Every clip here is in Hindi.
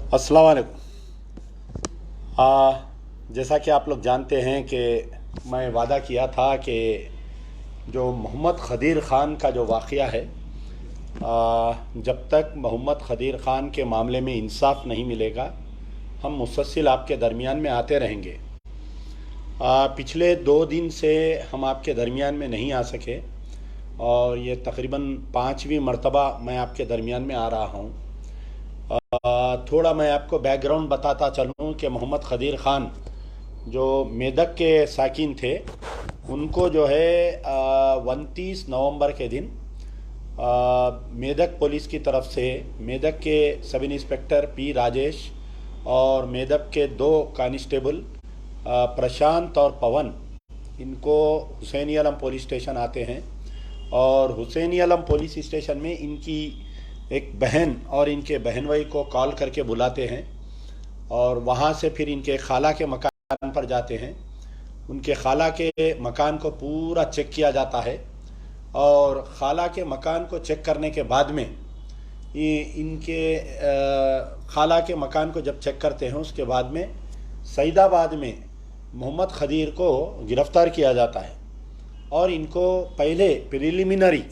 अस्सलाम वालेकुम। जैसा कि आप लोग जानते हैं कि मैं वादा किया था कि जो मोहम्मद खदीर ख़ान का जो वाक़या है, जब तक मोहम्मद खदीर ख़ान के मामले में इंसाफ नहीं मिलेगा हम मुसलसल आपके दरमियान में आते रहेंगे। पिछले 2 दिन से हम आपके दरमियान में नहीं आ सके और ये तकरीबन 5वीं मरतबा मैं आपके दरमियान में आ रहा हूँ। थोड़ा मैं आपको बैकग्राउंड बताता चलूँ कि मोहम्मद खदीर ख़ान जो मेदक के साकिन थे, उनको जो है 29 नवंबर के दिन मेदक पुलिस की तरफ से मेदक के सब इंस्पेक्टर पी राजेश और मेदक के 2 कांस्टेबल प्रशांत और पवन, इनको हुसैनी आलम पुलिस स्टेशन आते हैं और हुसैनी आलम पुलिस स्टेशन में इनकी एक बहन और इनके बहन भाई को कॉल करके बुलाते हैं और वहाँ से फिर इनके खाला के मकान पर जाते हैं। उनके खाला के मकान को पूरा चेक किया जाता है और खाला के मकान को चेक करने के बाद में इनके खाला के मकान को जब चेक करते हैं उसके बाद में सईदाबाद में मोहम्मद खदीर को गिरफ़्तार किया जाता है और इनको पहले प्रिलिमिनरी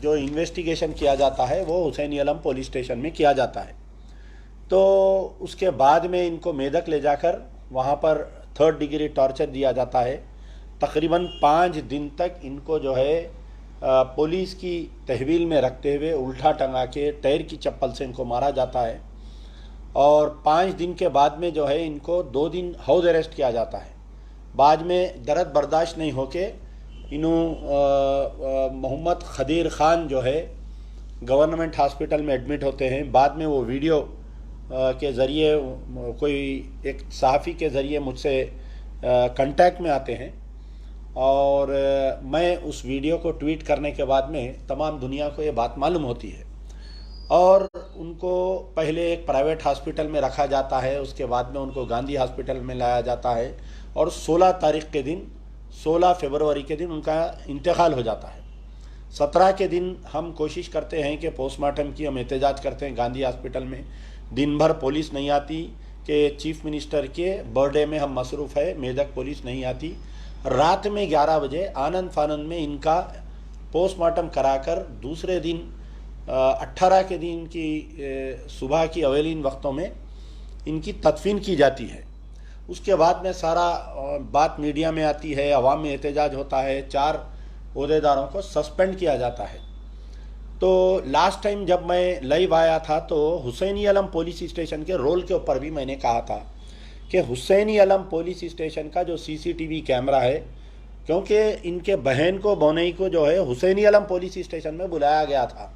जो इन्वेस्टिगेशन किया जाता है वो हुसैनी आलम पुलिस स्टेशन में किया जाता है। तो उसके बाद में इनको मेदक ले जाकर वहाँ पर 3rd डिग्री टॉर्चर दिया जाता है। तकरीबन 5 दिन तक इनको जो है पुलिस की तहवील में रखते हुए उल्टा टंगा के टायर की चप्पल से इनको मारा जाता है और 5 दिन के बाद में जो है इनको 2 दिन हाउस अरेस्ट किया जाता है। बाद में दर्द बर्दाश्त नहीं होके मोहम्मद खदीर ख़ान जो है गवर्नमेंट हॉस्पिटल में एडमिट होते हैं। बाद में वो वीडियो के ज़रिए कोई एक सहाफ़ी के ज़रिए मुझसे कांटेक्ट में आते हैं और मैं उस वीडियो को ट्वीट करने के बाद में तमाम दुनिया को ये बात मालूम होती है और उनको पहले एक प्राइवेट हॉस्पिटल में रखा जाता है, उसके बाद में उनको गांधी हॉस्पिटल में लाया जाता है और 16 फरवरी के दिन उनका इंतकाल हो जाता है। 17 के दिन हम कोशिश करते हैं कि पोस्टमार्टम की हम एहतजाज करते हैं गांधी हॉस्पिटल में। दिन भर पुलिस नहीं आती कि चीफ मिनिस्टर के बर्थडे में हम मसरूफ़ है, मेदक पुलिस नहीं आती। रात में 11 बजे आनंद फानंद में इनका पोस्टमार्टम कराकर दूसरे दिन 18 के दिन की सुबह की अवेलिन वक्तों में इनकी तदफीन की जाती है। उसके बाद में सारा बात मीडिया में आती है, अवाम में एहतजाज होता है, 4 ओहदेदारों को सस्पेंड किया जाता है। तो लास्ट टाइम जब मैं लाइव आया था तो हुसैनी आलम पुलिस स्टेशन के रोल के ऊपर भी मैंने कहा था कि हुसैनी आलम पुलिस स्टेशन का जो CCTV कैमरा है, क्योंकि इनके बहन को बोनई को जो है हुसैनी आलम पुलिस स्टेशन में बुलाया गया था।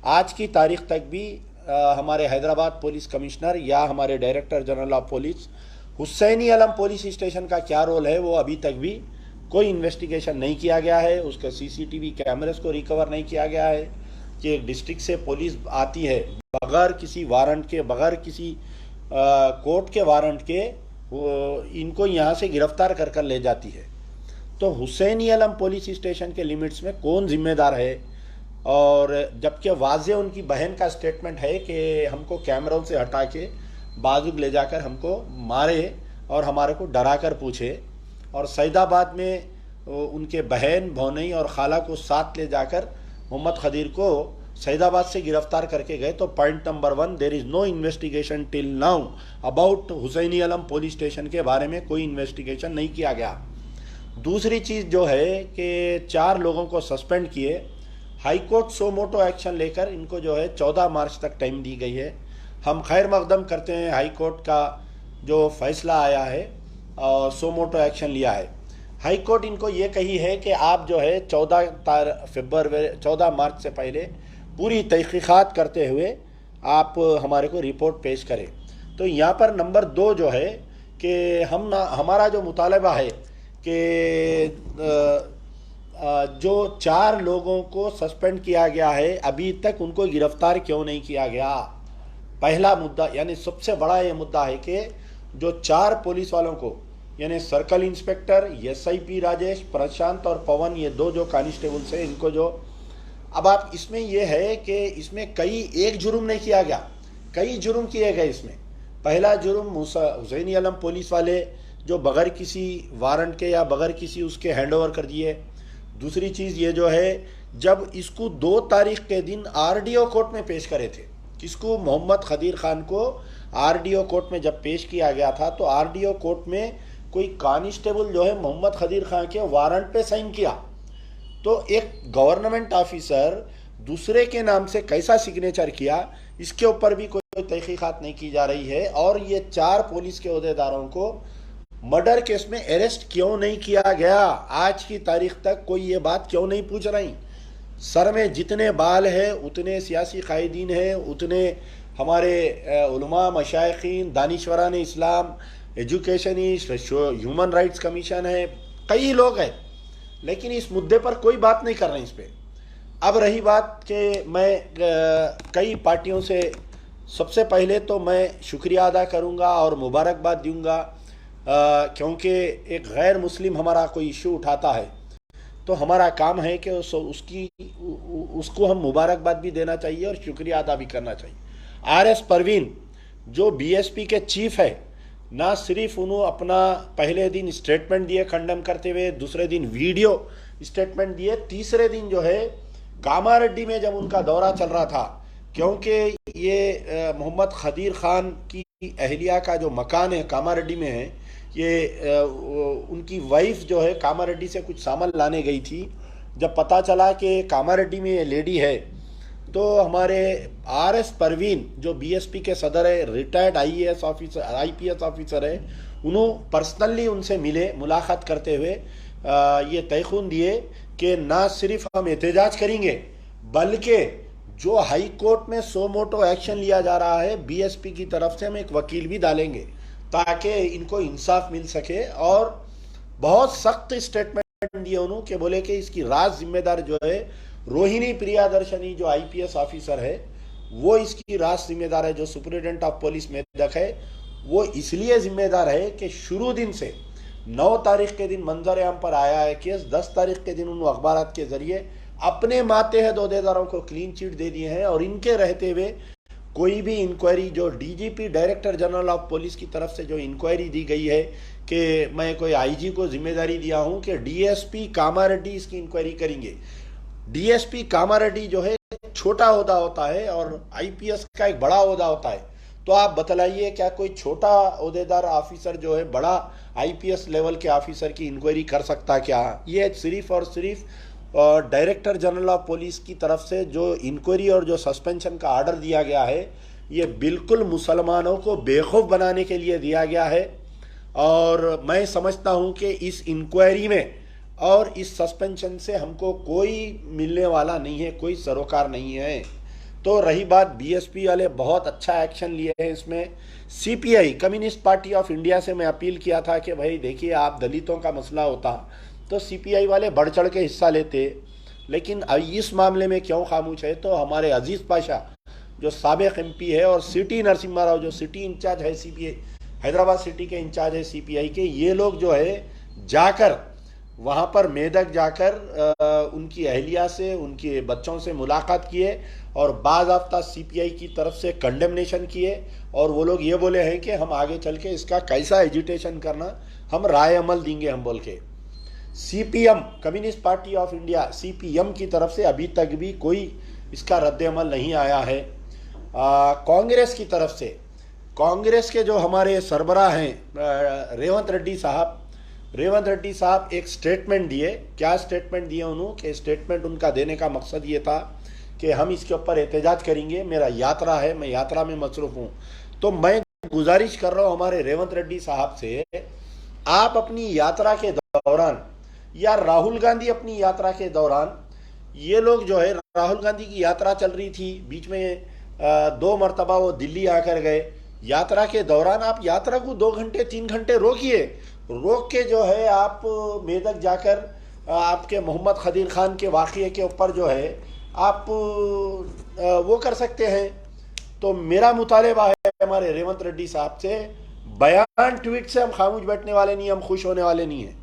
आज की तारीख तक भी हमारे हैदराबाद पुलिस कमिश्नर या हमारे director general of police Hussaini Alam police station का क्या रोल है वो अभी तक भी कोई इन्वेस्टिगेशन नहीं किया गया है। उसके CCTV कैमरेस को रिकवर नहीं किया गया है कि एक डिस्ट्रिक्ट से पुलिस आती है बग़ैर किसी वारंट के, बग़ैर किसी कोर्ट के वारंट के, इनको यहाँ से गिरफ़्तार कर कर ले जाती है। तो हुसैनी आलम पुलिस स्टेशन के लिमिट्स में कौन जिम्मेदार है? और जबकि वाज़े उनकी बहन का स्टेटमेंट है कि हमको कैमरों से हटा के बाजुग ले जाकर हमको मारे और हमारे को डरा कर पूछे और सईदाबाद में उनके बहन भौनई और खाला को साथ ले जाकर मोहम्मद खदीर को सईदाबाद से गिरफ़्तार करके गए। तो point number 1, there is no investigation till now about Hussaini Alam police station के बारे में कोई इन्वेस्टिगेशन नहीं किया गया। दूसरी चीज़ जो है कि 4 लोगों को सस्पेंड किए। हाई कोर्ट सो मोटो एक्शन लेकर इनको जो है 14 मार्च तक टाइम दी गई है। हम खैर मकदम करते हैं हाई कोर्ट का जो फैसला आया है और सो मोटो एक्शन लिया है। हाई कोर्ट इनको ये कही है कि आप जो है 14 मार्च से पहले पूरी तहकीक़ात करते हुए आप हमारे को रिपोर्ट पेश करें। तो यहाँ पर नंबर 2 जो है कि हमारा जो मुतालबा है कि जो 4 लोगों को सस्पेंड किया गया है अभी तक उनको गिरफ़्तार क्यों नहीं किया गया? पहला मुद्दा, यानी सबसे बड़ा ये मुद्दा है कि जो 4 पुलिस वालों को, यानी circle inspector SI P Rajesh, Prashant और पवन, ये 2 जो कांस्टेबल्स हैं, इनको जो अब आप इसमें यह है कि इसमें एक जुर्म नहीं किया गया, कई जुर्म किए गए इसमें। पहला जुर्म हुसैनी आलम पुलिस वाले जो बगैर किसी वारंट के या बगैर किसी उसके हैंड ओवर कर दिए। दूसरी चीज़ ये जो है, जब इसको 2 तारीख के दिन आरडीओ कोर्ट में पेश करे थे, किसको, मोहम्मद खदीर खान को आरडीओ कोर्ट में जब पेश किया गया था तो आरडीओ कोर्ट में कोई कांस्टेबल जो है मोहम्मद खदीर खान के वारंट पे साइन किया। तो एक गवर्नमेंट ऑफिसर दूसरे के नाम से कैसा सिग्नेचर किया, इसके ऊपर भी कोई तहकीकात नहीं की जा रही है। और ये 4 पुलिस के ओहदेदारों को मर्डर केस में अरेस्ट क्यों नहीं किया गया, आज की तारीख तक कोई ये बात क्यों नहीं पूछ रही। सर में जितने बाल है उतने सियासी कायदीन हैं, उतने हमारे उलमा, मशाइखीन, दानिशवरान इस्लाम, एजुकेशनिस्ट, ह्यूमन राइट्स कमीशन है, कई लोग हैं, लेकिन इस मुद्दे पर कोई बात नहीं कर रहे इस पर। अब रही बात कि मैं कई पार्टियों से, सबसे पहले तो मैं शुक्रिया अदा करूंगा और मुबारकबाद दूंगा, क्योंकि एक गैर मुस्लिम हमारा कोई इशू उठाता है तो हमारा काम है कि उसको हम मुबारकबाद भी देना चाहिए और शुक्रिया अदा भी करना चाहिए। आरएस परवीन जो बीएसपी के चीफ है, ना सिर्फ उन्होंने अपना पहले दिन स्टेटमेंट दिए खंडन करते हुए, दूसरे दिन वीडियो स्टेटमेंट दिए, तीसरे दिन जो है कामारेड्डी में जब उनका दौरा चल रहा था, क्योंकि ये मोहम्मद खदीर खान की अहलिया का जो मकान है कामारेड्डी में है, ये उनकी वाइफ जो है कामारेड्डी से कुछ सामान लाने गई थी। जब पता चला कि कामारेड्डी में ये लेडी है तो हमारे आरएस परवीन जो बीएसपी के सदर है, retired IAS officer, IPS officer है, उन्होंने पर्सनली उनसे मिले, मुलाकात करते हुए ये तयखून दिए कि ना सिर्फ हम एहतजाज करेंगे बल्कि जो हाई कोर्ट में सो मोटो एक्शन लिया जा रहा है बीएसपी की तरफ से हम एक वकील भी डालेंगे ताकि इनको इंसाफ मिल सके। और बहुत सख्त स्टेटमेंट दिए उन्होंने कि बोले कि इसकी राज जिम्मेदार जो है रोहिणी प्रियादर्शनी जो आईपीएस ऑफिसर है वो इसकी राज जिम्मेदार है, जो सुपरिटेंडेंट ऑफ पुलिस मेदक है वो इसलिए जिम्मेदार है कि शुरू दिन से 9 तारीख के दिन मंजर आम पर आया है केस, 10 तारीख के दिन उन अखबारात के जरिए अपने मातेहत ओहदेदारों को क्लीन चिट दे दिए हैं और इनके रहते हुए कोई भी इंक्वायरी जो DGP director general of police की तरफ से जो इंक्वायरी दी गई है कि मैं कोई आईजी को जिम्मेदारी दिया हूं कि डीएसपी कामारेड्डी इसकी इंक्वायरी करेंगे। डीएसपी कामारेड्डी जो है छोटा ओहदा होता है और आईपीएस का एक बड़ा ओहदा होता है, तो आप बतलाइए क्या कोई छोटा ओहदेदार ऑफिसर जो है बड़ा आईपीएस लेवल के ऑफिसर की इंक्वायरी कर सकता क्या? ये सिर्फ और सिर्फ डायरेक्टर जनरल ऑफ पुलिस की तरफ से जो इंक्वायरी और जो सस्पेंशन का ऑर्डर दिया गया है ये बिल्कुल मुसलमानों को बेखौफ बनाने के लिए दिया गया है। और मैं समझता हूं कि इस इंक्वायरी में और इस सस्पेंशन से हमको कोई मिलने वाला नहीं है, कोई सरोकार नहीं है। तो रही बात बीएसपी वाले बहुत अच्छा एक्शन लिए हैं इसमें। CPI communist party of India से मैं अपील किया था कि भाई देखिए आप दलितों का मसला होता तो सीपीआई वाले बढ़ चढ़ के हिस्सा लेते, लेकिन इस मामले में क्यों खामोश है? तो हमारे अजीज पाशा जो साबिक एमपी है और सिटी नरसिम्हा राव जो सिटी इंचार्ज है सीपीआई, हैदराबाद सिटी के इंचार्ज है सीपीआई के, ये लोग जो है जाकर वहाँ पर मेदक जाकर उनकी अहलिया से, उनके बच्चों से मुलाकात किए और बाज़ाब्ता सीपीआई की तरफ से कंडेमनेशन किए और वो लोग ये बोले हैं कि हम आगे चल के इसका कैसा एजिटेशन करना हम राय अमल देंगे हम बोल के। CPM communist party of India CPM की तरफ से अभी तक भी कोई इसका रद्द अमल नहीं आया है। कांग्रेस की तरफ से, कांग्रेस के जो हमारे सरबराह हैं रेवंत रेड्डी साहब एक स्टेटमेंट दिए। क्या स्टेटमेंट दिए उन्होंने? कि स्टेटमेंट उनका देने का मकसद ये था कि हम इसके ऊपर एहतजाज करेंगे, मेरा यात्रा है, मैं यात्रा में मसरूफ हूँ। तो मैं गुजारिश कर रहा हूँ हमारे रेवंत रेड्डी साहब से, आप अपनी यात्रा के दौरान या राहुल गांधी अपनी यात्रा के दौरान, ये लोग जो है राहुल गांधी की यात्रा चल रही थी, बीच में 2 मरतबा वो दिल्ली आकर गए, यात्रा के दौरान आप यात्रा को 2 घंटे 3 घंटे रोकिए, रोक के जो है आप मेदक जाकर आपके मोहम्मद खदीर खान के वाक़ये के ऊपर जो है आप वो कर सकते हैं। तो मेरा मुतालबा है हमारे रेवंत रेड्डी साहब से, बयान ट्वीट से हम खामोश बैठने वाले नहीं, हम खुश होने वाले नहीं हैं।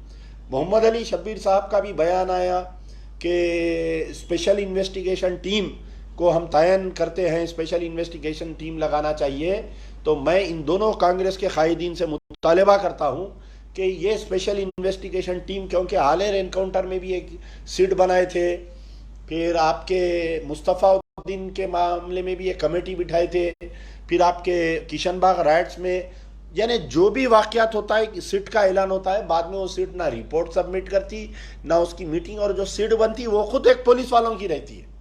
मोहम्मद अली शब्बीर साहब का भी बयान आया कि स्पेशल इन्वेस्टिगेशन टीम को हम तयन करते हैं, स्पेशल इन्वेस्टिगेशन टीम लगाना चाहिए, तो मैं इन दोनों कांग्रेस के कायदीन से मुतालबा करता हूँ कि ये स्पेशल इन्वेस्टिगेशन टीम, क्योंकि हालिया एनकाउंटर में भी एक सिट बनाए थे, फिर आपके मुस्तफ़ाउद्दीन के मामले में भी एक कमेटी बिठाए थे, फिर आपके किशनबाग राइट्स में, यानी जो भी वाकयात होता है सिट का ऐलान होता है, बाद में वो सिट ना रिपोर्ट सबमिट करती ना उसकी मीटिंग, और जो सिट बनती वो खुद एक पुलिस वालों की रहती है।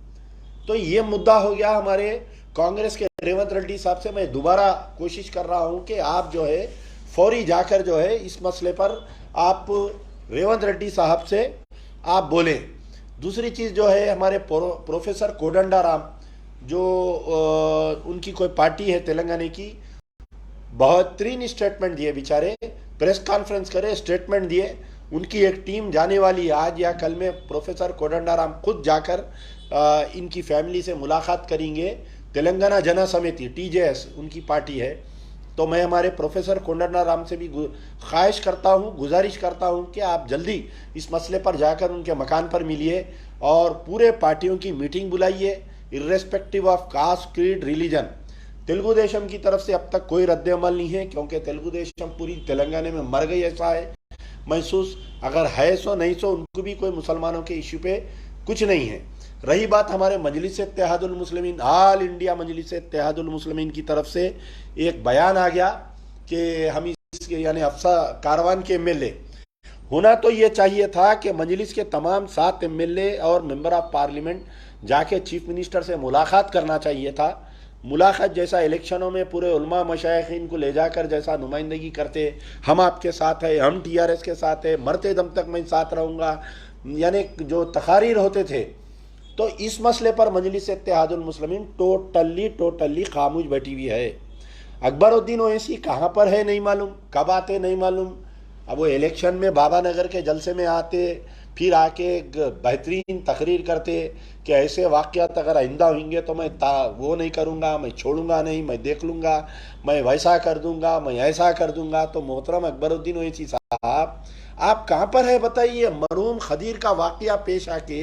तो ये मुद्दा हो गया हमारे कांग्रेस के रेवंत रेड्डी साहब से। मैं दोबारा कोशिश कर रहा हूं कि आप जो है फौरी जाकर जो है इस मसले पर आप रेवंत रेड्डी साहब से आप बोलें। दूसरी चीज़ जो है, हमारे प्रोफेसर कोदंडाराम जो उनकी कोई पार्टी है तेलंगाना की, बेहतरीन स्टेटमेंट दिए बेचारे, प्रेस कॉन्फ्रेंस करे, स्टेटमेंट दिए। उनकी एक टीम जाने वाली है आज या कल में, प्रोफेसर कोदंडाराम खुद जाकर इनकी फैमिली से मुलाकात करेंगे। तेलंगाना जना समिति TJS उनकी पार्टी है। तो मैं हमारे प्रोफेसर कोदंडाराम से भी ख्वाहिश करता हूँ, गुजारिश करता हूँ कि आप जल्दी इस मसले पर जाकर उनके मकान पर मिलिए और पूरे पार्टियों की मीटिंग बुलाइए, irrespective of caste, creed, religion. Telugu Desam की तरफ से अब तक कोई रद्द अमल नहीं है, क्योंकि तेलुगु देशम पूरी तेलंगाना में मर गई, ऐसा है महसूस। अगर है सो नहीं सो, उनको भी कोई मुसलमानों के इश्यू पे कुछ नहीं है। रही बात हमारे मजलिस इत्तेहादुल मुस्लिमीन, ऑल इंडिया मजलिस इत्तेहादुल मुस्लिमीन की तरफ से एक बयान आ गया कि हम इस यानी अफसा कारवान के MLA होना तो ये चाहिए था कि मजलिस के तमाम 7 MLA और मेंबर ऑफ पार्लियामेंट जाके चीफ मिनिस्टर से मुलाकात करना चाहिए था। मुलाकात जैसा इलेक्शनों में पूरे उलमा मशाइखीन को ले जाकर जैसा नुमाइंदगी करते, हम आपके साथ है, हम TRS के साथ है, मरते दम तक मैं साथ रहूँगा, यानी जो तकारीर होते थे, तो इस मसले पर मजलिस इत्तेहादुल मुस्लिमीन टोटली खामोश बैठी हुई है। अकबरुद्दीन ओवैसी कहाँ पर है नहीं मालूम, कब आते नहीं मालूम। अब वो इलेक्शन में बाबा नगर के जलसे में आते, फिर आके बेहतरीन तकरीर करते कि ऐसे वाक़यात अगर आइंदा होंगे तो मैं वो नहीं करूँगा, मैं छोड़ूंगा नहीं, मैं देख लूँगा, मैं वैसा कर दूँगा, मैं ऐसा कर दूँगा। तो मोहतरम अकबरुद्दीन ओवैसी साहब, आप कहाँ पर है बताइए। मरहूम खदीर का वाक़या पेश आके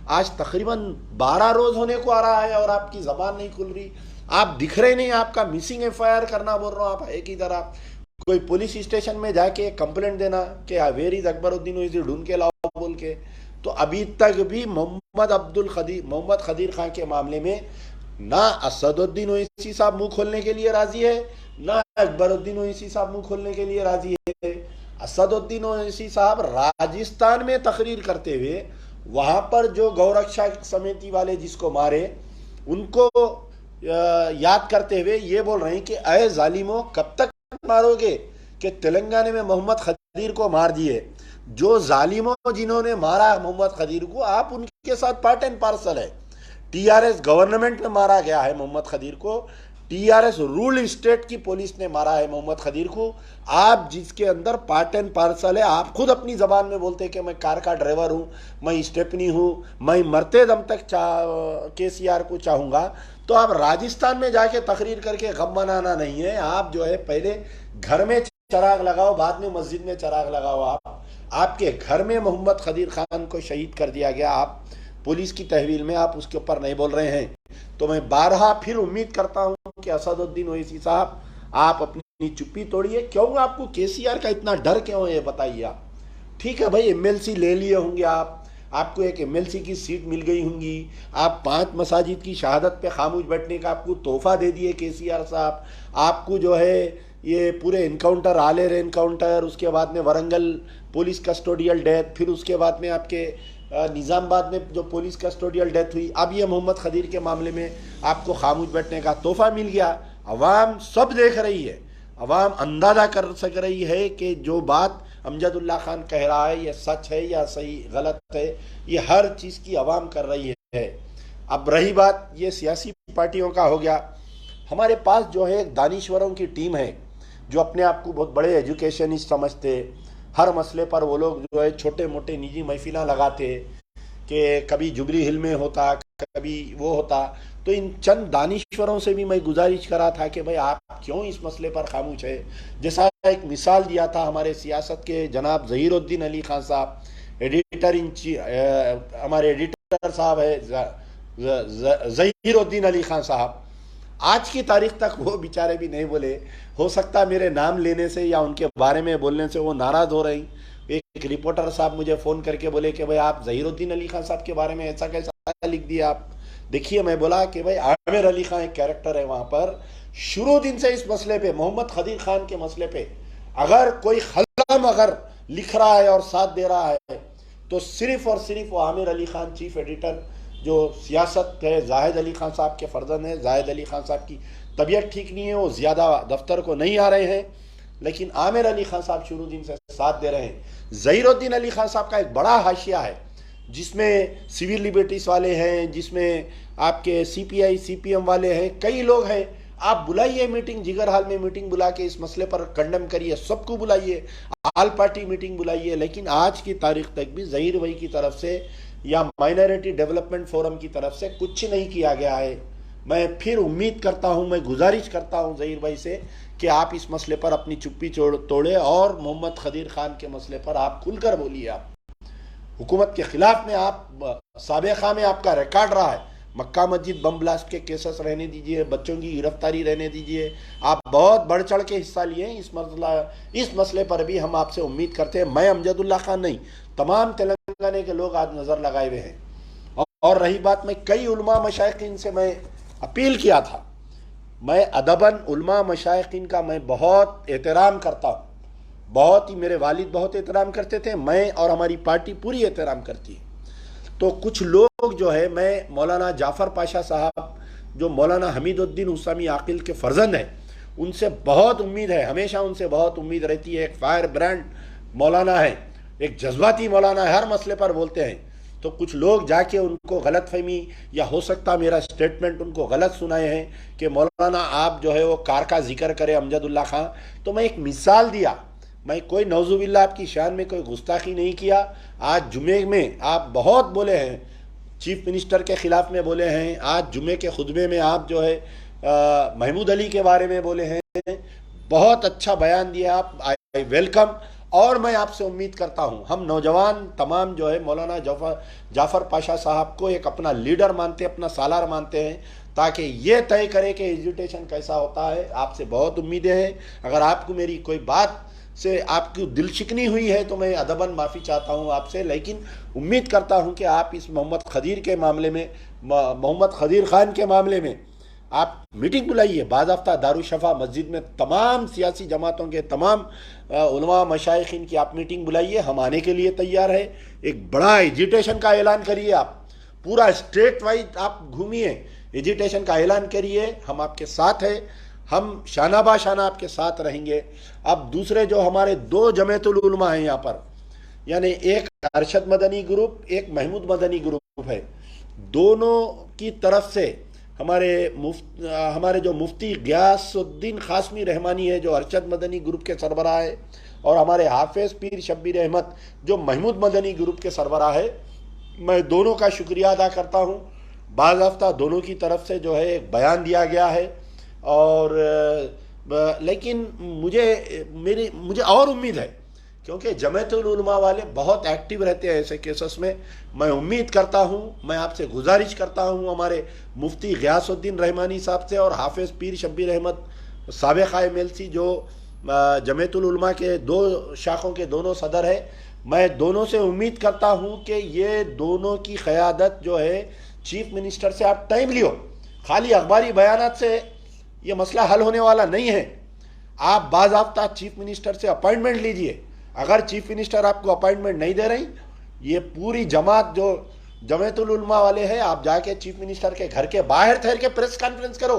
आज तकरीबन 12 रोज़ होने को आ रहा है और आपकी ज़बान नहीं खुल रही, आप दिख रहे नहीं। आपका मिसिंग FIR करना बोल रहा हूँ, आप है किधर। आप कोई पुलिस स्टेशन में जाके कंप्लेंट देना कि वेयर इज अकबरुद्दीन ओवैसी, ढूंढ के लाओ बोल के। तो अभी तक भी मोहम्मद खदीर खान के मामले में ना असदुद्दीन ओवैसी साहब मुंह खोलने के लिए राजी है, ना अकबरुद्दीन ओवैसी साहब मुंह खोलने के लिए राजी है। असदुद्दीन ओवैसी साहब राजस्थान में तकरीर करते हुए वहां पर जो गौरक्षा समिति वाले जिसको मारे उनको याद करते हुए ये बोल रहे हैं कि अय जालिमों, कब तक मारोगे कि तेलंगाना में मोहम्मद खदीर को मार दिए। जो जालिमों जिन्होंने मारा मोहम्मद खदीर को, आप उनके साथ पार्ट एंड पार्सल है। TRS गवर्नमेंट में मारा गया है मोहम्मद खदीर को, TRS रूल स्टेट की पुलिस ने मारा है मोहम्मद खदीर को। आप जिसके अंदर पार्ट एंड पार्सल है, आप खुद अपनी जबान में बोलते हैं कि मैं कार का ड्राइवर हूं, मैं स्टेपनी हूं, मैं मरते दम तक KCR को चाहूंगा। तो आप राजस्थान में जाके तकरीर करके गम मनाना नहीं है। आप जो है पहले घर में चराग लगाओ, बाद में मस्जिद में चराग लगाओ। आपके घर में मोहम्मद खदीर खान को शहीद कर दिया गया, आप पुलिस की तहवील में आप उसके ऊपर नहीं बोल रहे हैं। तो मैं बारहा फिर उम्मीद करता हूं कि असदुद्दीन ओवैसी साहब, आप अपनी चुप्पी तोड़िए। क्यों आपको KCR का इतना डर क्यों है, बताइए आप। ठीक है भाई, MLC ले लिए होंगे आप, आपको एक MLC की सीट मिल गई होंगी, आप 5 मसाजिद की शहादत पे खामोश बैठने का आपको तोहफा दे दिए KCR साहब। आपको जो है ये पूरे इनकाउंटर, आलेर इनकाउंटर, उसके बाद में वरंगल पुलिस कस्टोडियल डेथ, फिर उसके बाद में आपके निज़ामाबाद में जो पुलिस कस्टोडियल डेथ हुई, अब ये मोहम्मद खदीर के मामले में आपको खामोश बैठने का तोहफा मिल गया। अवाम सब देख रही है, अवाम अंदाज़ा कर सक रही है कि जो बात अमजदुल्ला खान कह रहा है ये सच है या सही गलत है, ये हर चीज़ की अवाम कर रही है। अब रही बात ये सियासी पार्टियों का हो गया, हमारे पास जो है दानिश्वरों की टीम है जो अपने आप को बहुत बड़े एजुकेशनिस्ट समझते। हर मसले पर वो लोग जो है छोटे मोटे निजी महफिला लगाते कि कभी जुबली हिल में होता, कभी वो होता। तो इन चंद दानिश्वरों से भी मैं गुजारिश करा था कि भाई आप क्यों इस मसले पर खामोश है। जैसा एक मिसाल दिया था हमारे सियासत के जनाब ज़हीरुद्दीन अली खान साहब, एडिटर इन चीफ, हमारे एडिटर साहब है ज़हीरुद्दीन अली खान साहब, आज की तारीख तक वो बेचारे भी नहीं बोले। हो सकता है मेरे नाम लेने से या उनके बारे में बोलने से वो नाराज़ हो रही। एक रिपोर्टर साहब मुझे फ़ोन करके बोले कि भाई आप ज़हीरुद्दीन अली खान साहब के बारे में ऐसा कैसा लिख दिया आप। देखिए, मैं बोला कि भाई आमिर अली खान एक कैरेक्टर है वहाँ पर। शुरू दिन से इस मसले पे, मोहम्मद खदीर खान के मसले पे अगर कोई कलम अगर लिख रहा है और साथ दे रहा है तो सिर्फ और सिर्फ वो आमिर अली खान, चीफ एडिटर जो सियासत है, जाहिद अली खान साहब के फर्जंद हैं। जाहिद अली खान साहब की तबीयत ठीक नहीं है, वो ज़्यादा दफ्तर को नहीं आ रहे हैं, लेकिन आमिर अली खान साहब शुरू दिन से साथ दे रहे हैं। ज़हीरुद्दीन अली खान साहब का एक बड़ा हाशिया है जिसमें सिविल लिबर्टीज़ वाले हैं, जिसमें आपके CPI CPM वाले हैं, कई लोग हैं। आप बुलाइए मीटिंग, जिगर हाल में मीटिंग बुला के इस मसले पर कंडेम करिए, सबको बुलाइए, ऑल पार्टी मीटिंग बुलाइए। लेकिन आज की तारीख तक भी ज़हीर भाई की तरफ से या माइनॉरिटी डेवलपमेंट फोरम की तरफ से कुछ नहीं किया गया है। मैं फिर उम्मीद करता हूं, मैं गुजारिश करता हूं ज़हीर भाई से कि आप इस मसले पर अपनी चुप्पी तोड़े और मोहम्मद खदीर खान के मसले पर आप खुलकर बोलिए। आप हुकूमत के खिलाफ में, आप साबिक़ा में आपका रिकॉर्ड रहा है। मक्का मस्जिद बम ब्लास्ट के केसेस रहने दीजिए, बच्चों की गिरफ्तारी रहने दीजिए, आप बहुत बढ़ चढ़ के हिस्सा लिए इस मसले पर भी हम आपसे उम्मीद करते हैं। मैं अमजदुल्ला खान नहीं, तमाम तेलंगाना के लोग आज नज़र लगाए हुए हैं। और रही बात, मैं कई उलमा मशाइखीन से मैं अपील किया था। मैं अदबन उलमा मशाइखीन का मैं बहुत एहतराम करता हूँ, बहुत ही, मेरे वालिद बहुत एहतराम करते थे, मैं और हमारी पार्टी पूरी एहतराम करती है। तो कुछ लोग जो है, मैं मौलाना जाफ़र पाशा साहब जो मौलाना हमीदुद्दीन हुसामी आकिल के फर्जंद हैं, उनसे बहुत उम्मीद है, हमेशा उनसे बहुत उम्मीद रहती है। एक फायर ब्रांड मौलाना है, एक जज्बाती मौलाना है, हर मसले पर बोलते हैं। तो कुछ लोग जाके उनको गलत फहमी, या हो सकता मेरा स्टेटमेंट उनको गलत सुनाए हैं कि मौलाना आप जो है वो कार का जिक्र करें अमजदुल्ला खां। तो मैं एक मिसाल दिया, मैं कोई नौजुबिल्ला आपकी शान में कोई गुस्ताखी नहीं किया। आज जुमे में आप बहुत बोले हैं, चीफ मिनिस्टर के ख़िलाफ़ में बोले हैं। आज जुमे के खुतबे में आप जो है महमूद अली के बारे में बोले हैं, बहुत अच्छा बयान दिया आप, आई वेलकम। और मैं आपसे उम्मीद करता हूं, हम नौजवान तमाम जो है मौलाना जाफ़र पाशा साहब को एक अपना लीडर मानते, अपना सालार मानते हैं, ताकि ये तय करे कि एजुटेशन कैसा होता है। आपसे बहुत उम्मीदें हैं। अगर आपको मेरी कोई बात से आपकी दिल शिकनी हुई है तो मैं अदबन माफ़ी चाहता हूं आपसे, लेकिन उम्मीद करता हूं कि आप इस मोहम्मद खदीर के मामले में, मोहम्मद खदीर खान के मामले में आप मीटिंग बुलाइए बाज़ाफ्ता दारुशफ़ा मस्जिद में, तमाम सियासी जमातों के तमाम उलमा मशाइखीन की आप मीटिंग बुलाइए। हम आने के लिए तैयार है। एक बड़ा एजिटेशन का ऐलान करिए, आप पूरा स्टेट वाइज आप घूमिए, एजिटेशन का ऐलान करिए, हम आपके साथ हैं, हम शाना बाशाना आपके साथ रहेंगे। अब दूसरे जो हमारे दो जमातुल उलमा हैं यहाँ पर, यानी एक अरशद मदनी ग्रुप, एक महमूद मदनी ग्रुप है, दोनों की तरफ से हमारे जो मुफ्ती गियासुद्दीन कासमी रहमानी है जो अरशद मदनी ग्रुप के सरबराह है, और हमारे हाफिज़ पीर शब्बीर अहमद जो महमूद मदनी ग्रुप के सरबराह है, मैं दोनों का शुक्रिया अदा करता हूँ। बाज़ाफ्ता दोनों की तरफ से जो है एक बयान दिया गया है, और लेकिन मुझे और उम्मीद है, क्योंकि जमातुल उलमा वाले बहुत एक्टिव रहते हैं ऐसे केसेस में। मैं उम्मीद करता हूँ, मैं आपसे गुजारिश करता हूँ हमारे मुफ्ती गियासुद्दीन रहमानी साहब से और हाफिज़ पीर शब्बीर अहमद साबिक़ा MLC जो जमातुल उलमा के दो शाखों के दोनों सदर है, मैं दोनों से उम्मीद करता हूँ कि ये दोनों की क़यादत जो है चीफ मिनिस्टर से आप टाइम लियो। खाली अखबारी बयानात से ये मसला हल होने वाला नहीं है। आप बाज़ाब्ता चीफ मिनिस्टर से अपॉइंटमेंट लीजिए। अगर चीफ मिनिस्टर आपको अपॉइंटमेंट नहीं दे रही, ये पूरी जमात जो जमातुल उलमा वाले हैं, आप जाके चीफ मिनिस्टर के घर के बाहर ठहर के प्रेस कॉन्फ्रेंस करो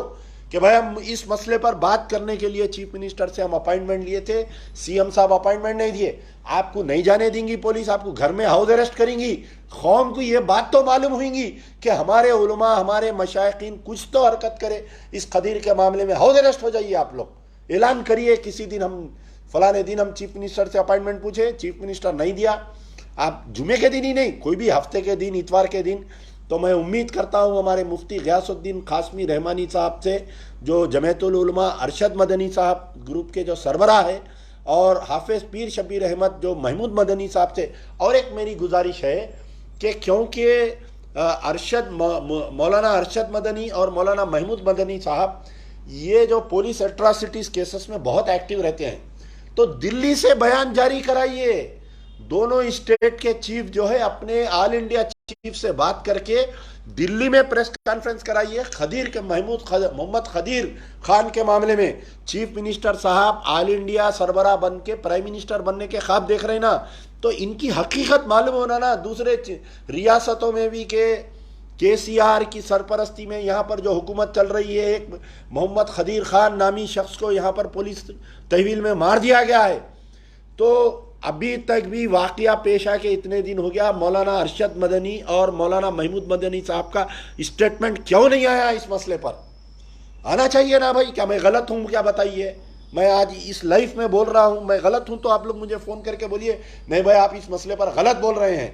कि भाई हम इस मसले पर बात करने के लिए चीफ मिनिस्टर से हम अपॉइंटमेंट लिए थे, CM साहब अपॉइंटमेंट नहीं दिए, आपको नहीं जाने देंगी पुलिस, आपको घर में हाउस अरेस्ट करेंगी। कौम को ये बात तो मालूम होगी कि हमारे उलमा, हमारे मशाइखीन कुछ तो हरकत करे, इस खदीर के मामले में हाउस अरेस्ट हो जाइए। आप लोग ऐलान करिए किसी दिन, हम फलाने दिन हम चीफ मिनिस्टर से अपॉइंटमेंट पूछे, चीफ मिनिस्टर नहीं दिया, आप जुमे के दिन ही नहीं, कोई भी हफ्ते के दिन, इतवार के दिन। तो मैं उम्मीद करता हूँ हमारे मुफ्ती गियासुद्दीन कासमी रहमानी साहब से जो जमातुल उलमा अरशद मदनी साहब ग्रुप के जो सरबराह है, और हाफिज़ पीर शब्बीर अहमद जो महमूद मदनी साहब से। और एक मेरी गुजारिश है कि क्योंकि मौलाना अरशद मदनी और मौलाना महमूद मदनी साहब ये जो पुलिस एट्रॉसिटीज केसेस में बहुत एक्टिव रहते हैं, तो दिल्ली से बयान जारी कराइए। दोनों स्टेट के चीफ जो है अपने ऑल इंडिया चीफ से बात करके दिल्ली में प्रेस कॉन्फ्रेंस कराइए। खदीर के मोहम्मद खदीर खान के मामले में चीफ मिनिस्टर साहब ऑल इंडिया सरबराह बन के प्राइम मिनिस्टर बनने के ख्वाब देख रहे हैं ना, तो इनकी हकीकत मालूम होना ना। दूसरे रियासतों में भी के केसीआर की सरपरस्ती में यहाँ पर जो हुकूमत चल रही है, एक मोहम्मद खदीर खान नामी शख्स को यहाँ पर पुलिस तहवील में मार दिया गया है। तो अभी तक भी वाकया पेश आके इतने दिन हो गया, मौलाना अरशद मदनी और मौलाना महमूद मदनी साहब का स्टेटमेंट क्यों नहीं आया? इस मसले पर आना चाहिए ना भाई। क्या मैं गलत हूँ? क्या बताइए। मैं आज इस लाइफ में बोल रहा हूँ, मैं गलत हूँ तो आप लोग मुझे फ़ोन करके बोलिए नहीं भाई आप इस मसले पर गलत बोल रहे हैं।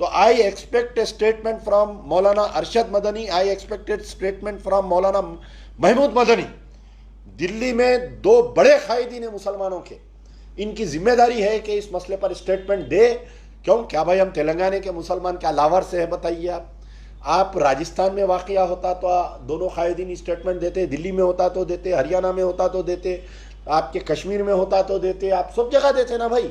तो I expect a statement from Maulana Arshad Madani, I expected statement from Maulana Mahmood Madani. Delhi में दो बड़े कायदीन हैं मुसलमानों के, इनकी जिम्मेदारी है कि इस मसले पर स्टेटमेंट दे। क्यों? क्या भाई हम तेलंगाना के मुसलमान क्या लावर से है? बताइए आप राजस्थान में वाकया होता तो दोनों कायदीन स्टेटमेंट देते, दिल्ली में होता तो देते, हरियाणा में होता तो देते, आपके कश्मीर में होता तो देते, आप सब जगह देते ना भाई।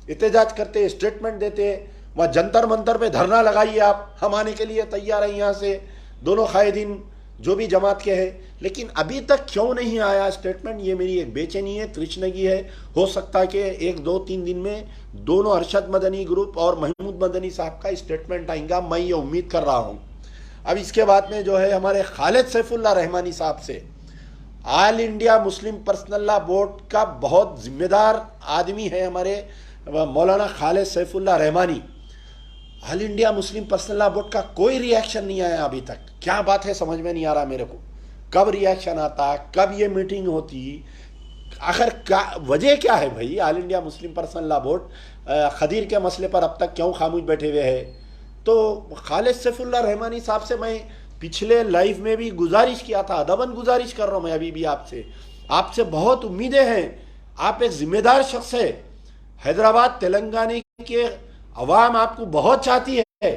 एहतजाज करते, स्टेटमेंट देते, वहाँ जंतर मंतर पे धरना लगाइए, आप हम आने के लिए तैयार हैं यहाँ से, दोनों कायदीन जो भी जमात के हैं। लेकिन अभी तक क्यों नहीं आया स्टेटमेंट? ये मेरी एक बेचैनी है, तृष्णगी है। हो सकता है कि 1-2-3 दिन में दोनों अरशद मदनी ग्रुप और महमूद मदनी साहब का स्टेटमेंट आएगा, मैं ये उम्मीद कर रहा हूँ। अब इसके बाद में जो है हमारे खालिद सैफुल्लाह रहमानी साहब से, all India Muslim Personal Law board का बहुत जिम्मेदार आदमी है हमारे मौलाना Khalid Saifullah Rahmani. All India Muslim Personal Law board का कोई रिएक्शन नहीं आया अभी तक। क्या बात है समझ में नहीं आ रहा मेरे को। कब रिएक्शन आता, कब ये मीटिंग होती, आखिर क्या वजह क्या है भाई? All India Muslim Personal Law board Khadir के मसले पर अब तक क्यों खामोश बैठे हुए है? तो खालिद सैफुल्लाह रहमानी साहब से मैं पिछले लाइव में भी गुजारिश किया था, अदबन गुजारिश कर रहा हूँ मैं अभी भी आपसे बहुत उम्मीदें हैं। आप एक जिम्मेदार शख्स है, हैदराबाद तेलंगाना के अवाम आपको बहुत चाहती है।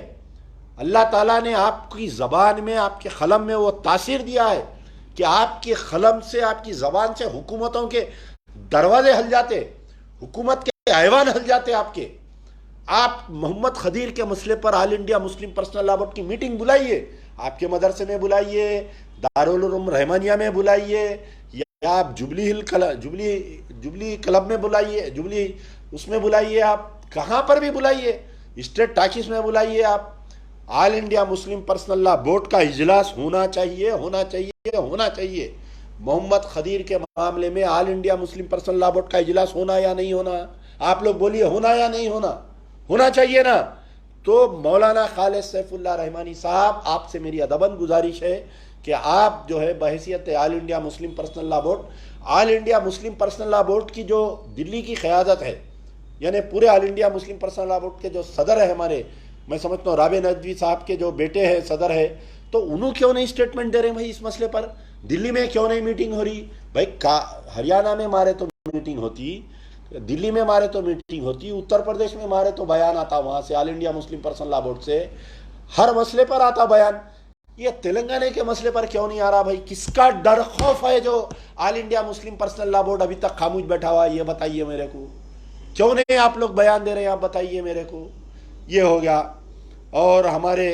अल्लाह ताला ने आपकी ज़बान में, आपके ख़लम में वो तासीर दिया है कि आपके ख़लम से, आपकी ज़बान से हुकूमतों के दरवाजे हल जाते, हुकूमत के ऐवान हल जाते आपके। आप मोहम्मद खदीर के मसले पर all India Muslim Personal Law Board की मीटिंग बुलाइए, आपके मदरसे में बुलाइए, दारुल उलूम रहमानिया में बुलाइए, या आप जुबली क्लब में बुलाइए, जुबली उसमें बुलाइए, आप कहाँ पर भी बुलाइए, स्टेट टाकिस में बुलाइए। आप all India Muslim Personal Law board का इजलास होना चाहिए, होना चाहिए, होना चाहिए। मोहम्मद खदीर के मामले में all India Muslim Personal Law board का इजलास होना या नहीं होना? आप लोग बोलिए, होना या नहीं होना? होना चाहिए ना। तो मौलाना खालिद सैफुल्लाह रहमानी साहब, आपसे मेरी अदबन गुजारिश है कि आप जो है बहैसियत All India Muslim Personal Law Board, All India Muslim Personal Law Board की जो दिल्ली की क़यादत है, यानी पूरे All India Muslim Personal Law Board के जो सदर है हमारे, मैं समझता हूँ राबे नदवी साहब के जो बेटे हैं सदर है, तो उन्होंने क्यों नहीं स्टेटमेंट दे रहे भाई इस मसले पर? दिल्ली में क्यों नहीं मीटिंग हो रही भाई? हरियाणा में मारे तो मीटिंग होती, दिल्ली में मारे तो मीटिंग होती, उत्तर प्रदेश में मारे तो बयान आता वहाँ से all India Muslim Personal Law board से, हर मसले पर आता बयान। ये तेलंगाना के मसले पर क्यों नहीं आ रहा भाई? किसका डर खौफ है जो all India Muslim Personal Law board अभी तक खामोश बैठा हुआ है? ये बताइए मेरे को, क्यों नहीं आप लोग बयान दे रहे हैं? आप बताइए मेरे को। ये हो गया। और हमारे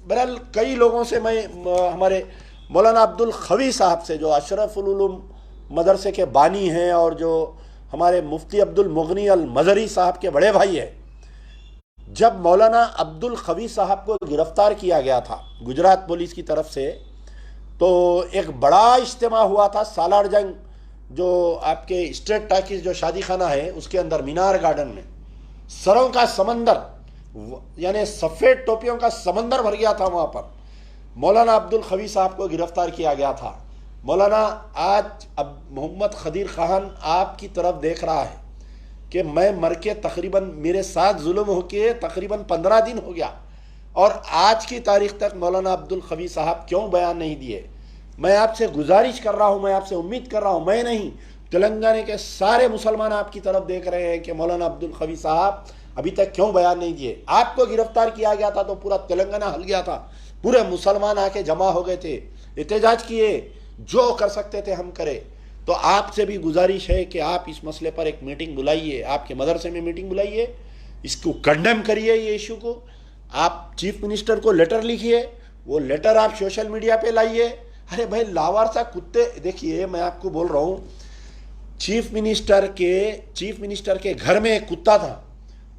बहरहाल कई लोगों से मैं हमारे मौलाना अब्दुल खवी साहब से, जो अशरफुल उलूम मदरसे के बानी हैं और जो हमारे मुफ्ती अब्दुल मुगनी अल मज़री साहब के बड़े भाई हैं, जब मौलाना अब्दुल खवी साहब को गिरफ्तार किया गया था गुजरात पुलिस की तरफ से, तो एक बड़ा इज्तिमा हुआ था सालार जंग, जो आपके स्टेट टाकिस जो शादी खाना है उसके अंदर मीनार गार्डन में। सरों का समंदर, यानी सफ़ेद टोपियों का समंदर भर गया था वहाँ पर। मौलाना अब्दुल खवी साहब को गिरफ्तार किया गया था। मौलाना आज अब मोहम्मद खदीर खान आपकी तरफ देख रहा है कि मैं मर के तकरीबन, मेरे साथ जुल्म होके तकरीबन 15 दिन हो गया, और आज की तारीख तक मौलाना अब्दुल खवी साहब क्यों बयान नहीं दिए? मैं आपसे गुजारिश कर रहा हूँ, मैं आपसे उम्मीद कर रहा हूँ, मैं नहीं तेलंगाना के सारे मुसलमान आपकी तरफ देख रहे हैं कि मौलाना अब्दुल खवी साहब अभी तक क्यों बयान नहीं दिए? आपको गिरफ्तार किया गया था तो पूरा तेलंगाना हिल गया था, पूरे मुसलमान आके जमा हो गए थे, एहतजाज किए, जो कर सकते थे हम करे। तो आपसे भी गुजारिश है कि आप इस मसले पर एक मीटिंग बुलाइए, आपके मदरसे में मीटिंग बुलाइए, इसको कंडेम करिए, ये इशू को। आप चीफ मिनिस्टर को लेटर लिखिए, वो लेटर आप सोशल मीडिया पे लाइए। अरे भाई लावारसा कुत्ते, देखिए मैं आपको बोल रहा हूँ, चीफ मिनिस्टर के घर में एक कुत्ता था,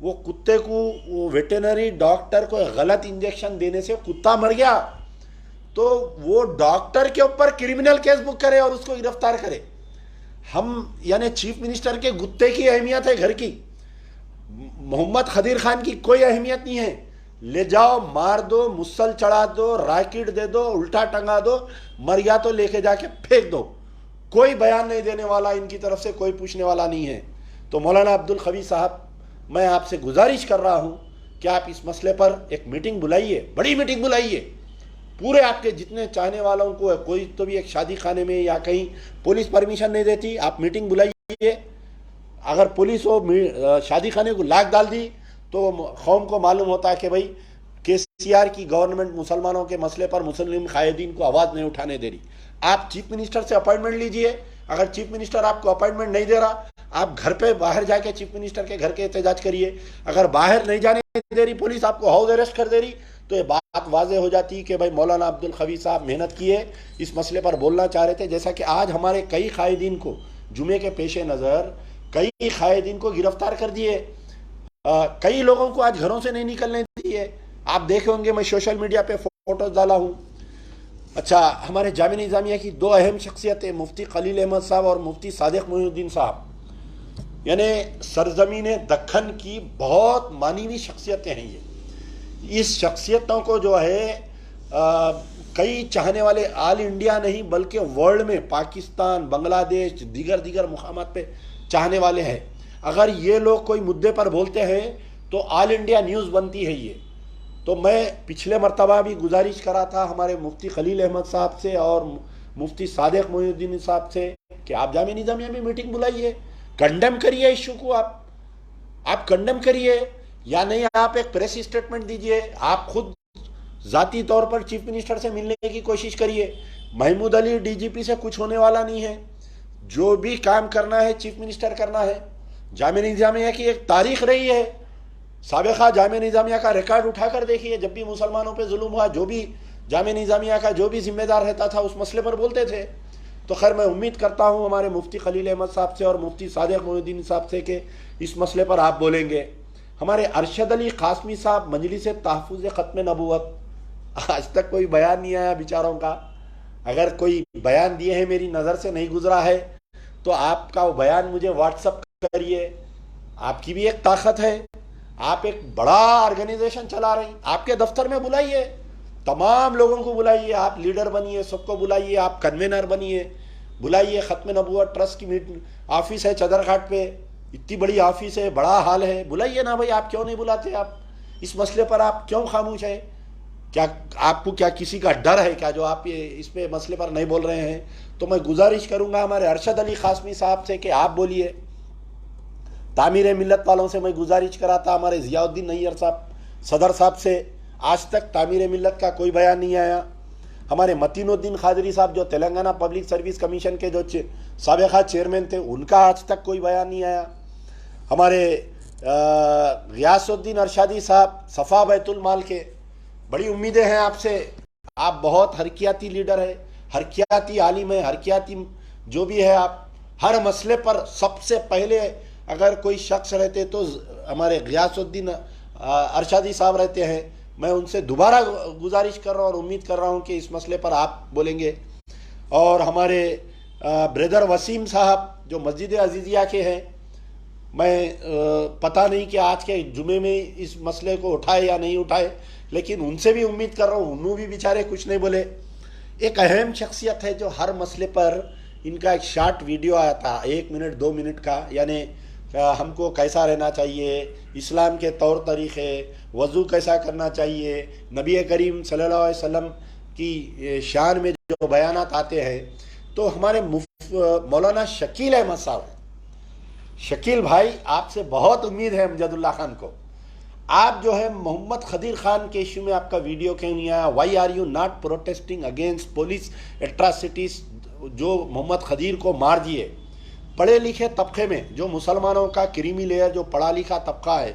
वो कुत्ते को वो वेटेनरी डॉक्टर को गलत इंजेक्शन देने से कुत्ता मर गया। तो वो डॉक्टर के ऊपर क्रिमिनल केस बुक करे और उसको गिरफ्तार करे। हम यानी चीफ मिनिस्टर के कुत्ते की अहमियत है घर की, मोहम्मद खदीर खान की कोई अहमियत नहीं है। ले जाओ, मार दो, मुसल चढ़ा दो, राकेट दे दो, उल्टा टंगा दो, मर गया तो लेके जाके फेंक दो, कोई बयान नहीं देने वाला, इनकी तरफ से कोई पूछने वाला नहीं है। तो मौलाना अब्दुल खवी साहब, मैं आपसे गुजारिश कर रहा हूं कि आप इस मसले पर एक मीटिंग बुलाइए, बड़ी मीटिंग बुलाइए, पूरे आपके जितने चाहने वालों को, कोई तो भी एक शादी खाने में या कहीं पुलिस परमिशन नहीं देती, आप मीटिंग बुलाइए। अगर पुलिस वो शादी खाने को लाक डाल दी तो कौम को मालूम होता है कि भाई केसीआर की गवर्नमेंट मुसलमानों के मसले पर मुस्लिम कायदीन को आवाज़ नहीं उठाने दे रही। आप चीफ मिनिस्टर से अपॉइंटमेंट लीजिए। अगर चीफ मिनिस्टर आपको अपॉइंटमेंट नहीं दे रहा, आप घर पे बाहर जाके चीफ मिनिस्टर के घर के एहतजाज करिए। अगर बाहर नहीं जाने दे रही पुलिस, आपको हाउस अरेस्ट कर दे रही, तो ये बात वाजे हो जाती कि भाई मौलाना अब्दुल खवी साहब मेहनत किए, इस मसले पर बोलना चाह रहे थे। जैसा कि आज हमारे कई कायदीन को जुमे के पेश नज़र कई कायदीन को गिरफ्तार कर दिए, कई लोगों को आज घरों से नहीं निकलने दिए। आप देखे होंगे, मैं सोशल मीडिया पे फोटोज डाला हूँ। अच्छा, हमारे जामिया निज़ामिया की दो अहम शख्सियतें, मुफ्ती खलील अहमद साहब और मुफ्ती सादिक मोइनुद्दीन साहब, यानी सरजमीन दक्खन की बहुत मानी हुई शख्सियतें हैं ये। इस शख्सियतों को जो है कई चाहने वाले ऑल इंडिया नहीं बल्कि वर्ल्ड में, पाकिस्तान, बांग्लादेश, दीगर मुकामात पे चाहने वाले हैं। अगर ये लोग कोई मुद्दे पर बोलते हैं तो ऑल इंडिया न्यूज़ बनती है ये। तो मैं पिछले मरतबा भी गुजारिश करा था हमारे मुफ्ती खलील अहमद साहब से और मुफ्ती सादिक मोइनुद्दीन साहब से कि आप जामिया निज़ामिया में मीटिंग बुलाइए, कंडेम करिए इशू को, आप कंडेम करिए, या नहीं आप एक प्रेस स्टेटमेंट दीजिए, आप खुद जाती तौर पर चीफ मिनिस्टर से मिलने की कोशिश करिए। महमूद अली डीजीपी से कुछ होने वाला नहीं है, जो भी काम करना है चीफ मिनिस्टर करना है। जामिया निज़ामिया की एक तारीख रही है, साबिक़ा जामिया निज़ामिया का रिकॉर्ड उठाकर देखिए, जब भी मुसलमानों पे जुल्म हुआ, जो भी जामिया निज़ामिया का जो भी जिम्मेदार रहता था उस मसले पर बोलते थे। तो खैर मैं उम्मीद करता हूँ हमारे मुफ्ती खलील अहमद साहब से और मुफ्ती सादिक मोइनुद्दीन साहब से कि इस मसले पर आप बोलेंगे। हमारे अरशद अली कासमी साहब, मजलिस तहफ़्फ़ुज़ ख़त्म नबूवत, आज तक कोई बयान नहीं आया बेचारों का। अगर कोई बयान दिए हैं, मेरी नज़र से नहीं गुजरा है, तो आपका वो बयान मुझे व्हाट्सअप करिए। आपकी भी एक ताकत है, आप एक बड़ा ऑर्गेनाइजेशन चला रही, आपके दफ्तर में बुलाइए, तमाम लोगों को बुलाइए, आप लीडर बनिए, सबको बुलाइए, आप कन्वेनर बनिए, बुलाइए। ख़त्म नबूवत ट्रस्ट की मीटिंग ऑफिस है चदरघाट पे, इतनी बड़ी ऑफिस है, बड़ा हाल है, बुलाइए ना भाई। आप क्यों नहीं बुलाते? आप इस मसले पर आप क्यों खामोश है? क्या आपको क्या किसी का डर है क्या जो आप ये इस पे मसले पर नहीं बोल रहे हैं? तो मैं गुजारिश करूंगा हमारे अरशद अली कासमी साहब से कि आप बोलिए। तामीर मिल्लत वालों से मैं गुजारिश करा था हमारे ज़ियाउद्दीन नैयर साहब, सदर साहब से, आज तक तामीर मिल्लत का कोई बयान नहीं आया। हमारे मतीनुद्दीन खादरी साहब जो तेलंगाना पब्लिक सर्विस कमीशन के जो साबिक़ा चेयरमैन थे, उनका आज तक कोई बयान नहीं आया। हमारे गियासुद्दीन अरशादी साहब सफ़ा बैतुल माल के, बड़ी उम्मीदें हैं आपसे, आप बहुत हरकियाती लीडर है, हरकियाती आलिम है, हरकियाती जो भी है। आप हर मसले पर सबसे पहले अगर कोई शख्स रहते तो हमारे गियासुद्दीन अरशादी साहब रहते हैं। मैं उनसे दोबारा गुजारिश कर रहा हूँ और उम्मीद कर रहा हूँ कि इस मसले पर आप बोलेंगे। और हमारे ब्रदर वसीम साहब जो मस्जिद अजीज़िया के हैं, मैं पता नहीं कि आज के जुमे में इस मसले को उठाए या नहीं उठाए, लेकिन उनसे भी उम्मीद कर रहा हूँ, उन्होंने भी बेचारे कुछ नहीं बोले। एक अहम शख्सियत है जो हर मसले पर, इनका एक शॉर्ट वीडियो आया था 1 मिनट 2 मिनट का, यानी हमको कैसा रहना चाहिए, इस्लाम के तौर तरीक़े, वज़ू कैसा करना चाहिए, नबी करीम सल्लल्लाहु अलैहि वसल्लम की शान में जो बयानात आते हैं। तो हमारे मौलाना शकील अहमद साहब, शकील भाई आपसे बहुत उम्मीद है अमजदुल्ला खान को, आप जो है मोहम्मद खदीर खान के इशू में आपका वीडियो क्यों नहीं आया? Why are you not protesting against police atrocities जो मोहम्मद खदीर को मार दिए? पढ़े लिखे तबके में जो मुसलमानों का क्रीमी लेयर जो पढ़ा लिखा तबका है,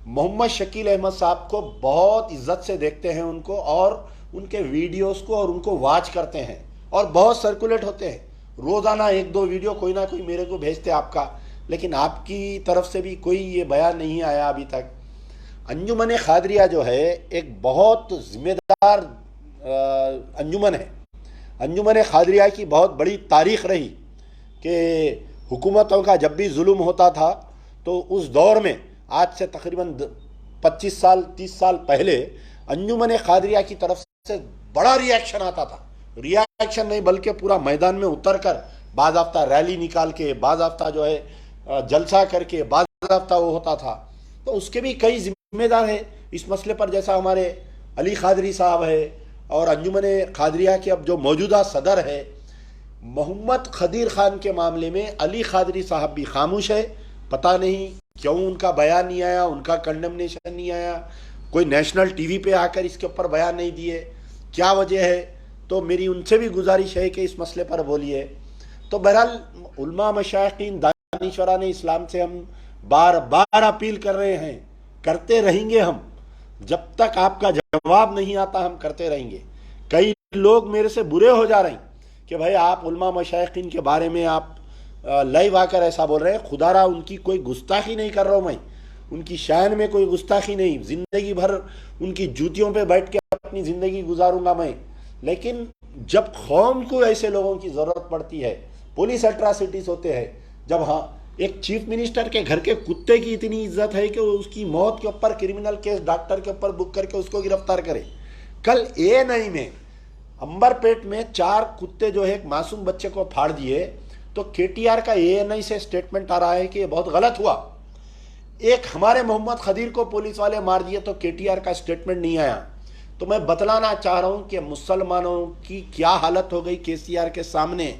मोहम्मद शकील अहमद साहब को बहुत इज्जत से देखते हैं उनको, और उनके वीडियोस को और उनको वॉच करते हैं, और बहुत सर्कुलेट होते हैं। रोज़ाना एक दो वीडियो कोई ना कोई मेरे को भेजते आपका, लेकिन आपकी तरफ से भी कोई ये बयान नहीं आया अभी तक। अंजुमन खादरिया जो है एक बहुत जिम्मेदार अंजुमन है। अंजुमन खादरिया की बहुत बड़ी तारीख रही कि हुकूमतों का जब भी जुल्म होता था तो उस दौर में, आज से तकरीबन 25 साल 30 साल पहले, अंजुमन खादरिया की तरफ से बड़ा रिएक्शन आता था। रिएक्शन नहीं बल्कि पूरा मैदान में उतर कर बाज़ाब्ता रैली निकाल के, बाज़ाब्ता जो है जलसा करके, बाज़ाब्ता वो होता था। तो उसके भी कई जिम्मेदार है इस मसले पर, जैसा हमारे अली खादरी साहब है, और अंजुमन खादरिया के अब जो मौजूदा सदर है मोहम्मद खदीर खान के मामले में अली खादरी साहब भी खामोश है। पता नहीं क्यों उनका बयान नहीं आया, उनका कंडेमनेशन नहीं आया, कोई नेशनल टीवी पे आकर इसके ऊपर बयान नहीं दिए, क्या वजह है? तो मेरी उनसे भी गुजारिश है कि इस मसले पर बोलिए। तो बहरहाल उलमा मशाइखीन दानिशवरान इस्लाम से हम बार बार अपील कर रहे हैं, करते रहेंगे हम जब तक आपका जवाब नहीं आता, हम करते रहेंगे। कई लोग मेरे से बुरे हो जा रहे हैं कि भाई आप उलमा मशाइखीन के बारे में आप लाइव आकर ऐसा बोल रहे हैं। खुदारा उनकी कोई गुस्ताखी नहीं कर रहा हूँ मैं, उनकी शान में कोई गुस्ताखी नहीं, जिंदगी भर उनकी जूतियों पे बैठ के अपनी जिंदगी गुजारूंगा मैं। लेकिन जब कौम को ऐसे लोगों की जरूरत पड़ती है, पुलिस एट्रासिटीज होते हैं, जब हाँ एक चीफ मिनिस्टर के घर के कुत्ते की इतनी इज्जत है कि वो उसकी मौत के ऊपर क्रिमिनल केस डॉक्टर के ऊपर बुक करके उसको गिरफ्तार करे। कल ANI में अंबरपेट में 4 कुत्ते जो है एक मासूम बच्चे को फाड़ दिए, तो KTR का ANI से स्टेटमेंट आ रहा है कि ये बहुत गलत हुआ। एक हमारे मोहम्मद खदीर को पुलिस वाले मार दिए तो KTR का स्टेटमेंट नहीं आया। तो मैं बतलाना चाह रहा हूं कि मुसलमानों की क्या हालत हो गई KCR के सामने।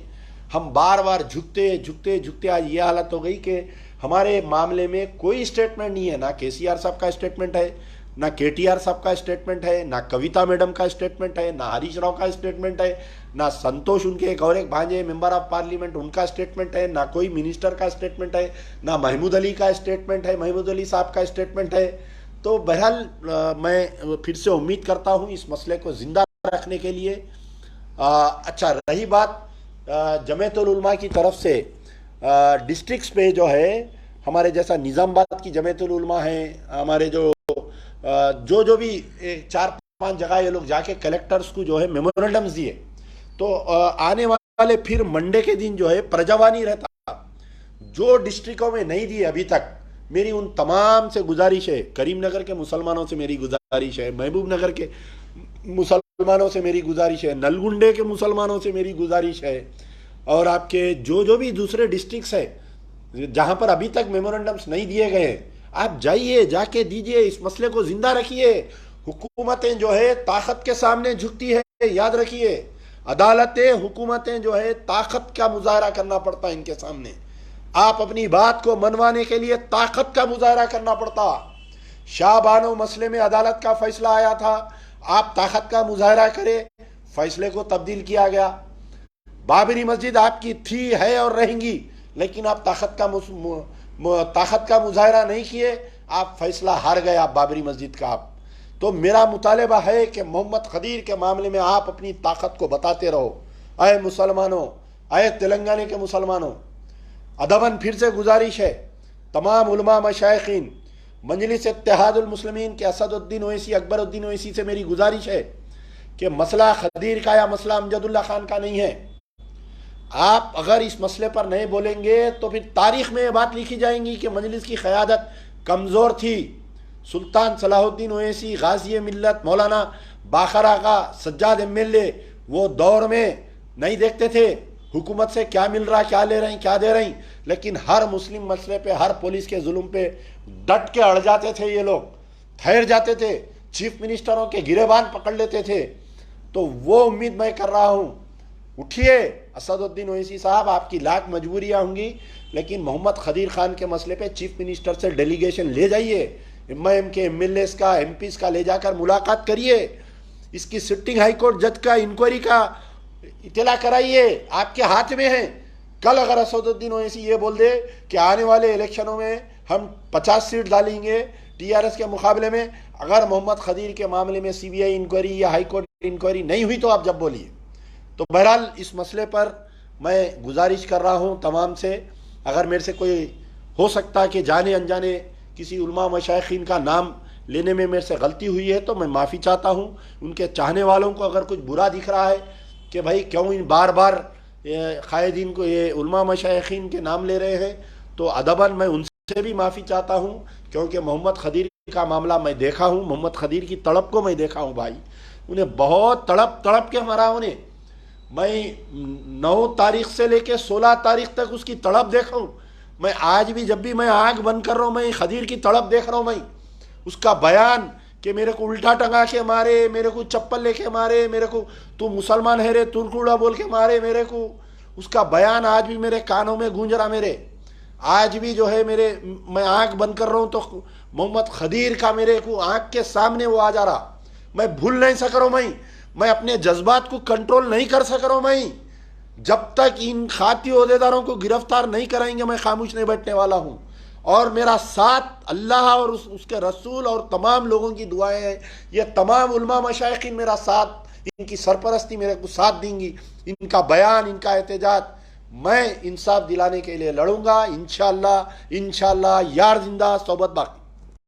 हम बार बार झुकते झुकते झुकते आज ये हालत हो गई कि हमारे मामले में कोई स्टेटमेंट नहीं है। ना KCR साहब का स्टेटमेंट है, ना KTR साहब का स्टेटमेंट है, ना कविता मैडम का स्टेटमेंट है, ना हरीश राव का स्टेटमेंट है, ना संतोष उनके एक और एक भांजे मेंबर ऑफ पार्लियामेंट उनका स्टेटमेंट है, ना कोई मिनिस्टर का स्टेटमेंट है, ना महमूद अली का स्टेटमेंट है, महमूद अली साहब का स्टेटमेंट है। तो बहरहाल मैं फिर से उम्मीद करता हूँ इस मसले को जिंदा रखने के लिए। अच्छा, रही बात जमीयतुल उलमा की तरफ से डिस्ट्रिक्ट्स पे जो है, हमारे जैसा निज़ामाबाद की जमीयतुल उलमा है, हमारे जो भी 4-5 जगह ये लोग जाके कलेक्टर्स को जो है मेमोरेंडम्स दिए। तो आने वाले फिर मंडे के दिन जो है प्रजावानी रहता, जो डिस्ट्रिक्टों में नहीं दिए अभी तक, मेरी उन तमाम से गुजारिश है। करीमनगर के मुसलमानों से मेरी गुजारिश है, महबूब नगर के मुसलमानों से मेरी गुजारिश है, नलगुंडे के मुसलमानों से मेरी गुजारिश है, और आपके जो भी दूसरे डिस्ट्रिक्ट्स है जहां पर अभी तक मेमोरेंडम्स नहीं दिए गए हैं, आप जाइए, जाके दीजिए, इस मसले को जिंदा रखिए। हुकूमतें जो है ताकत के सामने झुकती है, याद रखिए। अदालतें, हुकूमतें जो है ताकत का मुजाहरा करना पड़ता है इनके सामने। आप अपनी बात को मनवाने के लिए ताकत का मुजाहरा करना पड़ता। शाहबानो मसले में अदालत का फैसला आया था, आप ताकत का मुजाहरा करें, फैसले को तब्दील किया गया। बाबरी मस्जिद आपकी थी, है और रहेंगी, लेकिन आप ताकत का मुजाहरा नहीं किए, आप फैसला हार गए, आप बाबरी मस्जिद का। आप तो मेरा मुतालबा है कि मोहम्मद खदीर के मामले में आप अपनी ताकत को बताते रहो। अय मुसलमानों, अय तेलंगाना के मुसलमानों, अदबन फिर से गुजारिश है, तमाम उलमा मशाइखीन, मजलिस इत्तेहादुल मुस्लिमीन के असदुद्दीन ओवैसी, अकबरुद्दीन ओवैसी से मेरी गुजारिश है कि मसला खदीर का या मसला अमजदुल्ला खान का नहीं है। आप अगर इस मसले पर नहीं बोलेंगे तो फिर तारीख में ये बात लिखी जाएंगी कि मजलिस की क़यादत कमज़ोर थी। सुल्तान सलाहुद्दीन ओवैसी, गाज़ी मिल्लत, मौलाना बाखर आगा, सज्जाद MLA वो दौर में नहीं देखते थे हुकूमत से क्या मिल रहा, क्या ले रही, क्या दे रही, लेकिन हर मुस्लिम मसले पे, हर पुलिस के जुल्म पे डट के अड़ जाते थे ये लोग, ठहर जाते थे, चीफ मिनिस्टरों के गिरेबान पकड़ लेते थे। तो वो उम्मीद मैं कर रहा हूँ, उठिए असदुद्दीन ओवैसी साहब, आपकी लाख मजबूरियाँ होंगी, लेकिन मोहम्मद खदीर खान के मसले पे चीफ मिनिस्टर से डेलीगेशन ले जाइए, MIM के MLAs का, MPs का ले जाकर मुलाकात करिए, इसकी सिटिंग हाई कोर्ट जज का इंक्वायरी का इतला कराइए, आपके हाथ में है। कल अगर असदुद्दीन ओवैसी ये बोल दे कि आने वाले इलेक्शनों में हम 50 सीट डालेंगे TRS के मुकाबले में, अगर मोहम्मद खदीर के मामले में CBI इंक्वायरी या हाई कोर्ट इंक्वायरी नहीं हुई तो आप जब बोलिए। तो बहरहाल इस मसले पर मैं गुजारिश कर रहा हूँ तमाम से, अगर मेरे से कोई हो सकता है कि जाने अनजाने किसी उलमा मशाइखीन का नाम लेने में मेरे से गलती हुई है तो मैं माफ़ी चाहता हूँ। उनके चाहने वालों को अगर कुछ बुरा दिख रहा है कि भाई क्यों इन बार बार कायदीन को ये उलमा मशाइखीन के नाम ले रहे हैं, तो अदबन मैं उनसे भी माफ़ी चाहता हूँ, क्योंकि मोहम्मद खदीर का मामला मैं देखा हूँ, मोहम्मद खदीर की तड़प को मैं देखा हूँ भाई, उन्हें बहुत तड़प तड़प के मरा उन्हें। मैं 9 तारीख से लेकर 16 तारीख तक उसकी तड़प देखा हूँ। मैं आज भी जब भी मैं आँख बंद कर रहा हूँ मैं खदीर की तड़प देख रहा हूँ। मैं उसका बयान कि मेरे को उल्टा टंगा के मारे, मेरे को चप्पल लेके मारे, मेरे को तू मुसलमान है रे तुर्कुड़ा बोल के मारे मेरे को, उसका बयान आज भी मेरे कानों में गूंज रहा। मेरे आज भी जो है मेरे, मैं आँख बंद कर रहा हूँ तो मोहम्मद खदीर का मेरे को आँख के सामने वो आ जा रहा। मैं भूल नहीं सक रहा हूँ, मैं अपने जज्बात को कंट्रोल नहीं कर सक रहा हूँ। मैं जब तक इन खाती ओहदेदारों को गिरफ्तार नहीं कराएंगे मैं खामोश नहीं बैठने वाला हूँ। और मेरा साथ अल्लाह और उसके रसूल और तमाम लोगों की दुआएं हैं, ये तमाम उलमा मशाइखीन मेरा साथ, इनकी सरपरस्ती मेरे को साथ देंगी। इनका बयान, इनका एहतजाज, मैं इंसाफ दिलाने के लिए लड़ूंगा इंशाअल्लाह। इंशाअल्लाह यार जिंदा सोबत बाकी।